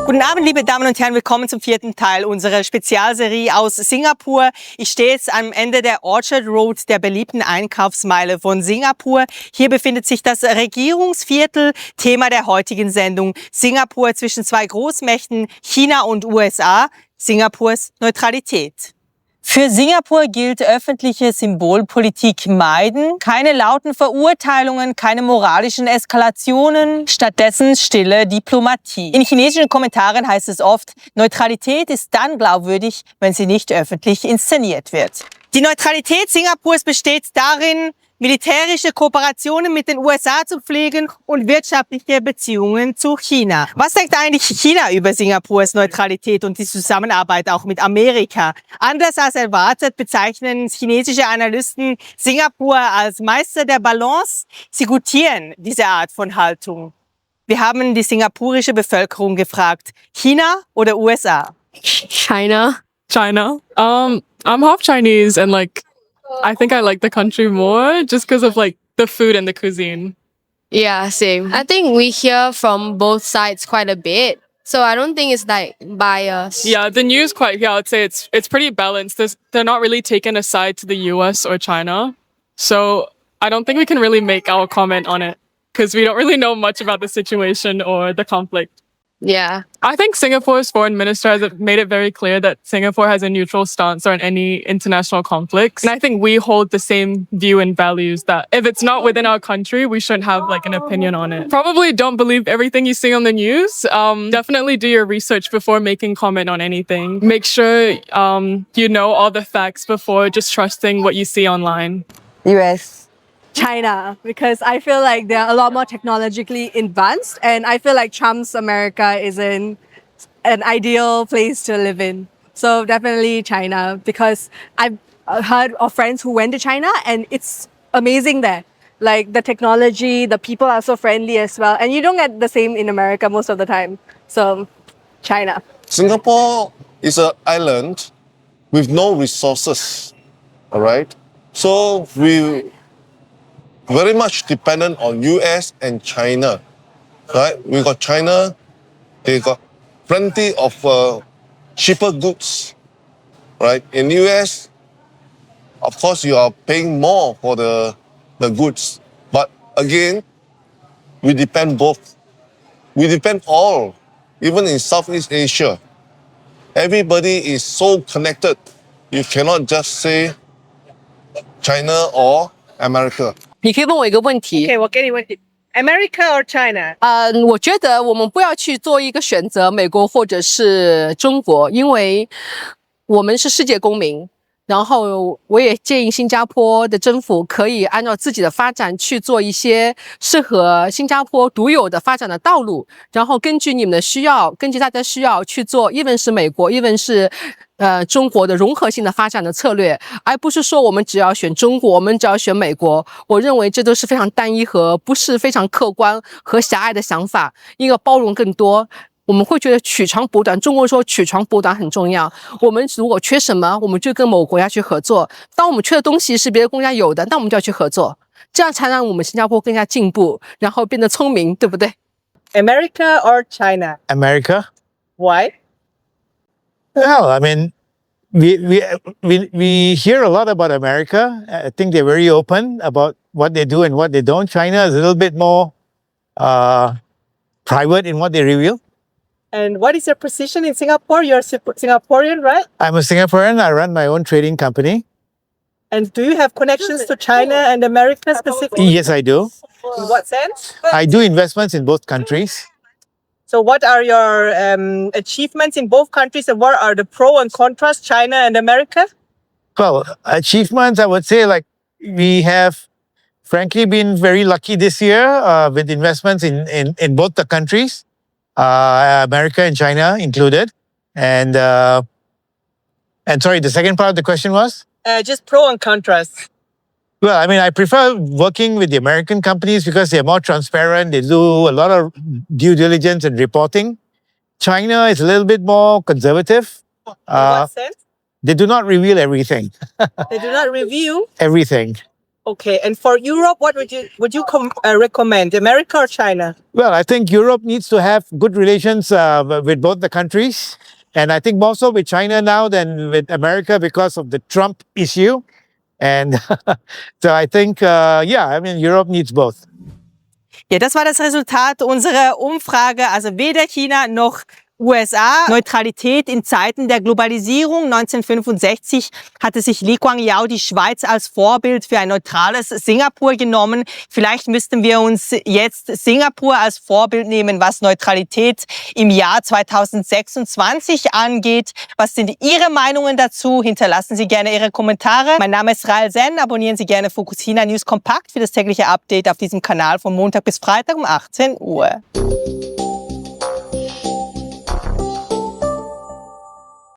Guten Abend, liebe Damen und Herren, willkommen zum 4. Teil unserer Spezialserie aus Singapur. Ich stehe jetzt am Ende der Orchard Road, der beliebten Einkaufsmeile von Singapur. Hier befindet sich das Regierungsviertel, Thema der heutigen Sendung. Singapur zwischen zwei Großmächten, China und USA, Singapurs Neutralität. Für Singapur gilt öffentliche Symbolpolitik meiden, keine lauten Verurteilungen, keine moralischen Eskalationen, stattdessen stille Diplomatie. In chinesischen Kommentaren heißt es oft, Neutralität ist dann glaubwürdig, wenn sie nicht öffentlich inszeniert wird. Die Neutralität Singapurs besteht darin, militärische Kooperationen mit den USA zu pflegen und wirtschaftliche Beziehungen zu China. Was denkt eigentlich China über Singapurs Neutralität und die Zusammenarbeit auch mit Amerika? Anders als erwartet bezeichnen chinesische Analysten Singapur als Meister der Balance. Sie gutieren diese Art von Haltung. Wir haben die singapurische Bevölkerung gefragt, China oder USA? China. China. I'm half Chinese and I think I like the country more just because of the food and the cuisine. Yeah, same. I think we hear from both sides quite a bit. So I don't think it's biased. Yeah, the news I would say it's pretty balanced. They're not really taking a side to the US or China. So I don't think we can really make our comment on it because we don't really know much about the situation or the conflict. Yeah. I think Singapore's foreign minister has made it very clear that Singapore has a neutral stance on any international conflicts. And I think we hold the same view and values that if it's not within our country, we shouldn't have an opinion on it. Probably don't believe everything you see on the news. Definitely do your research before making comment on anything. Make sure you know all the facts before just trusting what you see online. US. China, because I feel like they're a lot more technologically advanced, and I feel like Trump's America isn't an ideal place to live in. So definitely China, because I've heard of friends who went to China and it's amazing there. Like the technology, the people are so friendly as well, and you don't get the same in America most of the time. So China. Singapore is an island with no resources, all right? So we very much dependent on US and China, right? We got China, they got plenty of cheaper goods, right? In US, of course, you are paying more for the goods. But again, we depend both. We depend all, even in Southeast Asia. Everybody is so connected. You cannot just say China or America. 你可以问我一个问题。Okay, 我给你问题。America or China? 我觉得我们不要去做一个选择，美国或者是中国，因为我们是世界公民。然后我也建议新加坡的政府可以按照自己的发展去做一些适合新加坡独有的发展的道路，然后根据你们的需要，根据大家需要去做，even是美国，even是中国的融合性的发展的策略，而不是说我们只要选中国，我们只要选美国。我认为这都是非常单一和不是非常客观和狭隘的想法，应该包容更多。我们会觉得取长补短，中国说取长补短很重要。我们如果缺什么，我们就跟某个国家去合作。当我们缺的东西是别的国家有的，那我们就要去合作，这样才让我们新加坡更加进步，然后变得聪明，对不对？ America or China? America. Why? Well, I mean, we hear a lot about America. I think they're very open about what they do and what they don't. China is a little bit more private in what they reveal. And what is your position in Singapore? You're Singaporean, right? I'm a Singaporean. I run my own trading company. And do you have connections to China and America specifically? Yes, I do. In what sense? I do investments in both countries. So what are your achievements in both countries, and what are the pro and contras, China and America? Well, achievements, I would say, we have frankly been very lucky this year with investments in both the countries, America and China included. And sorry, the second part of the question was? Just pro and contras. Well, I mean, I prefer working with the American companies because they're more transparent. They do a lot of due diligence and reporting. China is a little bit more conservative. In what sense? They do not reveal everything. They do not review. Everything. Okay, and for Europe, what would you recommend, America or China? Well, I think Europe needs to have good relations with both the countries. And I think more so with China now than with America because of the Trump issue. And so I think, Europe needs both. Ja, das war das Resultat unserer Umfrage. Also weder China noch USA. Neutralität in Zeiten der Globalisierung. 1965 hatte sich Lee Kuan Yew die Schweiz als Vorbild für ein neutrales Singapur genommen. Vielleicht müssten wir uns jetzt Singapur als Vorbild nehmen, was Neutralität im Jahr 2026 angeht. Was sind Ihre Meinungen dazu? Hinterlassen Sie gerne Ihre Kommentare. Mein Name ist Rael Sen. Abonnieren Sie gerne Focus China News Kompakt für das tägliche Update auf diesem Kanal von Montag bis Freitag um 18 Uhr.